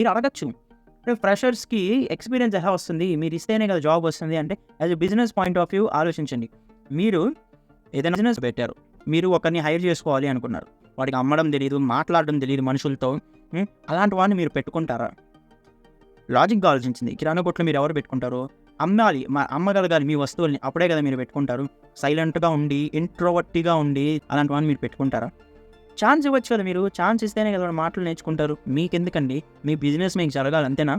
మీరు అడగచ్చు. ఫ్రెషర్స్‌కి ఎక్స్‌పీరియన్స్ ఎలా వస్తుంది? మీరు ఇస్తేనే కదా జాబ్ వస్తుంది అంటే, as a business point of view ఆలోచించండి. మీరు ఏదైనా బిజినెస్ పెట్టారు. మీరు ఒకరిని హైర్ చేసుకోవాలి అనుకున్నారు. వాడికి అమ్మడం తెలీదు, మాట్లాడడం తెలీదు మనుషులతో. అలాంటి వాడిని మీరు పెట్టుకుంటారా? లాజిక్‌గా ఆలోచించండి. కిరాణా కొట్లో మీరు ఎవరు పెట్టుకుంటారు? అమ్మాలి. అమ్మగలగాలి మీ వస్తువుల్ని. అప్పుడే కదా మీరు పెట్టుకుంటారు. సైలెంట్‌గా ఉండి, ఇంట్రోవర్ట్‌గా ఉండి అలాంటి వాడిని మీరు పెట్టుకుంటారా? ఛాన్స్ ఇవ్వచ్చు కదా మీరు. ఛాన్స్ ఇస్తేనే కదా వాడు మాటలు నేర్చుకుంటారు. మీకెందుకండి? మీ బిజినెస్ మీకు జరగాలి అంతేనా?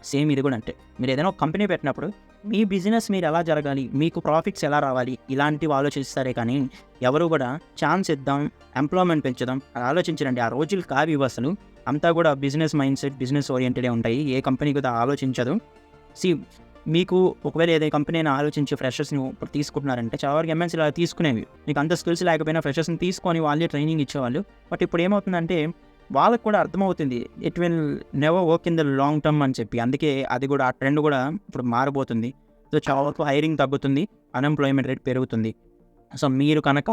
సేమ్ ఇది కూడా అంతే. మీరు ఏదైనా ఒక కంపెనీ పెట్టినప్పుడు మీ బిజినెస్ మీరు ఎలా జరగాలి? మీకు ప్రాఫిట్స్ ఎలా రావాలి? ఇలాంటివి ఆలోచిస్తారే కానీ ఎవరు కూడా ఛాన్స్ ఇద్దాం, ఎంప్లాయ్‌మెంట్ పెంచుదాం అని ఆలోచించరండి. ఆ రోజులు కావు ఇవి అసలు. అంతా కూడా బిజినెస్ మైండ్‌సెట్, బిజినెస్ ఓరియెంటెడే ఉంటాయి. ఏ కంపెనీ కూడా ఆలోచించదు. సీ మీకు ఒకవేళ ఏదైనా కంపెనీ అయినా ఆలోచించి ఫ్రెషర్స్‌ని ఇప్పుడు తీసుకుంటున్నారంటే చాలా వరకు ఎంఎన్‌సీలు అలా తీసుకునేవి. మీకు అంత స్కిల్స్ లేకపోయినా ఫ్రెషర్స్‌ని తీసుకొని వాళ్ళే ట్రైనింగ్ ఇచ్చేవాళ్ళు. బట్ ఇప్పుడు ఏమవుతుందంటే వాళ్ళకి కూడా అర్థమవుతుంది. It will never work in the long term అని చెప్పి. అందుకే అది కూడా ఆ ట్రెండ్ కూడా ఇప్పుడు మారబోతుంది. సో చాలా వరకు హైరింగ్ తగ్గుతుంది. అన్‌ఎంప్లాయ్‌మెంట్ రేట్ పెరుగుతుంది. సో మీరు కనుక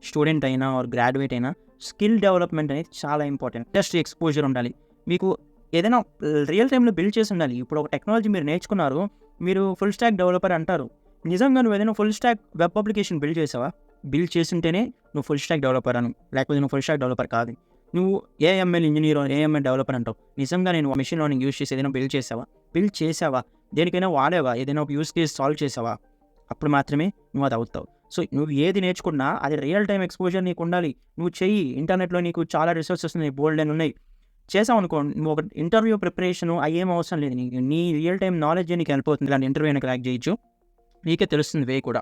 స్టూడెంట్ అయినా ఆర్ గ్రాడ్యుయేట్ అయినా స్కిల్ డెవలప్మెంట్ అనేది చాలా ఇంపార్టెంట్. ఇండస్ట్రీ ఎక్స్‌పోజర్ ఉండాలి. మీకు ఏదైనా రియల్ టైమ్‌లో బిల్డ్ చేసి ఉండాలి. ఇప్పుడు ఒక టెక్నాలజీ మీరు నేర్చుకున్నారు. మీరు ఫుల్ స్టాక్ డెవలపర్ అంటారు. నిజంగా నువ్వు ఏదైనా full stock web application build చేసావా? బిల్డ్ చేసుంటేనే నువ్వు ఫుల్ స్టాక్ డెవలపర్ అను. లేకపోతే నువ్వు ఫుల్ స్టాక్ డెవలపర్ కాదు. నువ్వు ఏఎంఎల్ ఇంజినీర్, ఏఎంఎల్ డెవలపర్ అంటావు. నిజంగా నేను మెషిన్ లెర్నింగ్ యూజ్ చేసి ఏదైనా బిల్డ్ చేసావా? బిల్డ్ చేసావా? దేనికైనా వాడావా? ఏదైనా ఒక యూజ్ కేస్ సాల్వ్ చేసావా? అప్పుడు మాత్రమే నువ్వు అది అవుతావు. సో నువ్వు ఏది నేర్చుకున్నా అది రియల్ టైమ్ ఎక్స్‌పోజర్ నీకు ఉండాలి. నువ్వు చెయ్యి. ఇంటర్నెట్‌లో నీకు చాలా రిసోర్సెస్ ఉన్నాయి. బోలెడన్ని ఉన్నాయి. చేసావనుకో నువ్వు ఒక ఇంటర్వ్యూ ప్రిపరేషను అయ్యేం అవసరం లేదు. నీ రియల్ టైమ్ నాలెడ్జే నీకు హెల్ప్ అవుతుంది. ఇలాంటి ఇంటర్వ్యూ అయినా క్రాక్ చేయొచ్చు. నీకే తెలుస్తుంది వే కూడా.